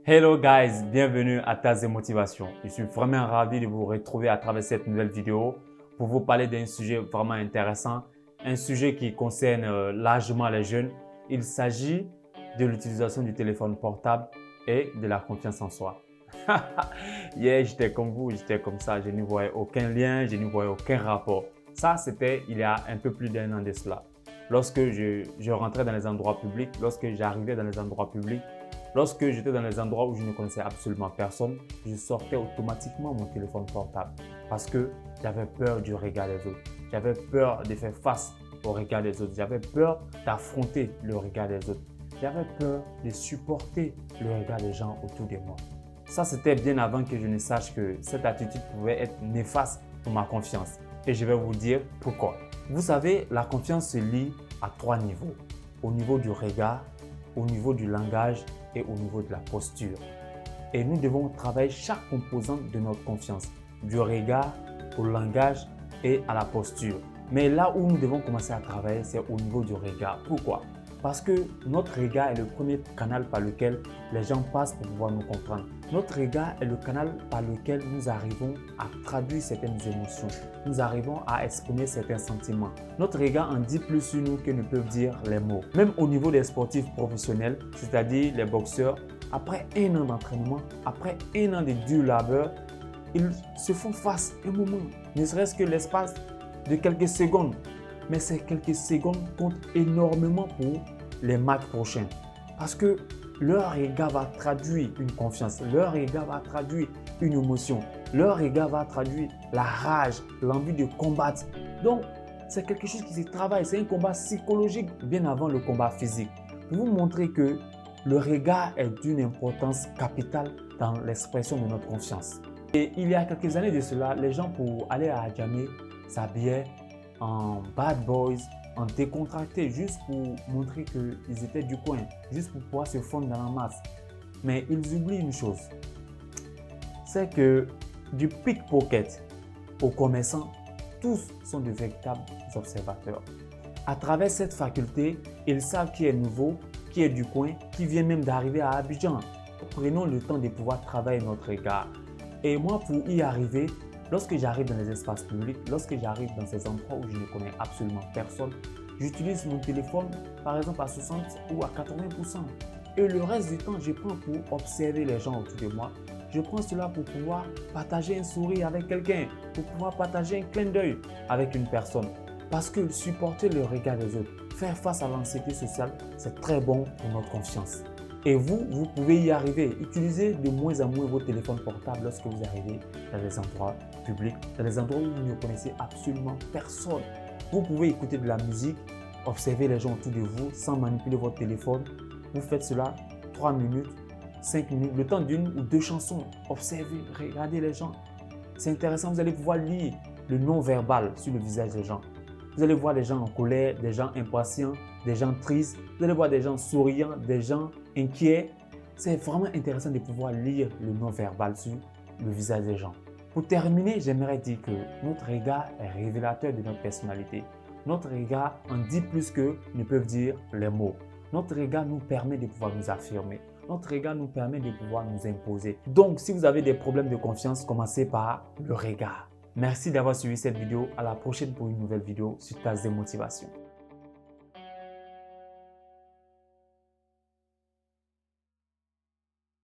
Hello guys, bienvenue à Tasse de Motivation. Je suis vraiment ravi de vous retrouver à travers cette nouvelle vidéo pour vous parler d'un sujet vraiment intéressant, un sujet qui concerne largement les jeunes. Il s'agit de l'utilisation du téléphone portable et de la confiance en soi. Hier, j'étais comme vous, j'étais comme ça, je n'y voyais aucun lien, je n'y voyais aucun rapport. Ça, c'était il y a un peu plus d'un an de cela. Lorsque je rentrais dans les endroits publics, lorsque j'arrivais dans les endroits publics, lorsque j'étais dans les endroits où je ne connaissais absolument personne, je sortais automatiquement mon téléphone portable parce que j'avais peur du regard des autres. J'avais peur de faire face au regard des autres. J'avais peur d'affronter le regard des autres. J'avais peur de supporter le regard des gens autour de moi. Ça, c'était bien avant que je ne sache que cette attitude pouvait être néfaste pour ma confiance. Et je vais vous dire pourquoi. Vous savez, la confiance se lie à 3 niveaux. Au niveau du regard, au niveau du langage et au niveau de la posture. Et nous devons travailler chaque composante de notre confiance, du regard au langage et à la posture. Mais là où nous devons commencer à travailler, c'est au niveau du regard. Pourquoi? Parce que notre regard est le premier canal par lequel les gens passent pour pouvoir nous comprendre. Notre regard est le canal par lequel nous arrivons à traduire certaines émotions. Nous arrivons à exprimer certains sentiments. Notre regard en dit plus sur nous que ne peuvent dire les mots. Même au niveau des sportifs professionnels, c'est-à-dire les boxeurs, après un an d'entraînement, après un an de dur labeur, ils se font face un moment, ne serait-ce que l'espace de quelques secondes. Mais ces quelques secondes comptent énormément pour les matchs prochains. Parce que leur regard va traduire une confiance, leur regard va traduire une émotion, leur regard va traduire la rage, l'envie de combattre. Donc, c'est quelque chose qui se travaille, c'est un combat psychologique bien avant le combat physique. Pour vous montrer que le regard est d'une importance capitale dans l'expression de notre confiance. Et il y a quelques années de cela, les gens pour aller à Adjamé s'habillaient en bad boys, en décontracté, juste pour montrer qu'ils étaient du coin, juste pour pouvoir se fondre dans la masse. Mais ils oublient une chose, c'est que du pickpocket aux commerçants, tous sont de véritables observateurs. À travers cette faculté, ils savent qui est nouveau, qui est du coin, qui vient même d'arriver à Abidjan. Prenons le temps de pouvoir travailler notre regard. Et moi, pour y arriver, lorsque j'arrive dans les espaces publics, lorsque j'arrive dans ces endroits où je ne connais absolument personne, j'utilise mon téléphone par exemple à 60 ou à 80%. Et le reste du temps, je prends pour observer les gens autour de moi. Je prends cela pour pouvoir partager un sourire avec quelqu'un, pour pouvoir partager un clin d'œil avec une personne. Parce que supporter le regard des autres, faire face à l'anxiété sociale, c'est très bon pour notre confiance. Et vous pouvez y arriver. Utilisez de moins en moins vos téléphones portables lorsque vous arrivez dans les endroits publics, dans les endroits où vous ne connaissez absolument personne. Vous pouvez écouter de la musique, observer les gens autour de vous sans manipuler votre téléphone. Vous faites cela 3 minutes, 5 minutes, le temps d'une ou 2 chansons. Observez, regardez les gens. C'est intéressant, vous allez pouvoir lire le non-verbal sur le visage des gens. Vous allez voir des gens en colère, des gens impatients, des gens tristes. Vous allez voir des gens souriants, des gens inquiets. C'est vraiment intéressant de pouvoir lire le non-verbal sur le visage des gens. Pour terminer, j'aimerais dire que notre regard est révélateur de notre personnalité. Notre regard en dit plus que ne peuvent dire les mots. Notre regard nous permet de pouvoir nous affirmer. Notre regard nous permet de pouvoir nous imposer. Donc, si vous avez des problèmes de confiance, commencez par le regard. Merci d'avoir suivi cette vidéo. À la prochaine pour une nouvelle vidéo sur Tasse de Motivation.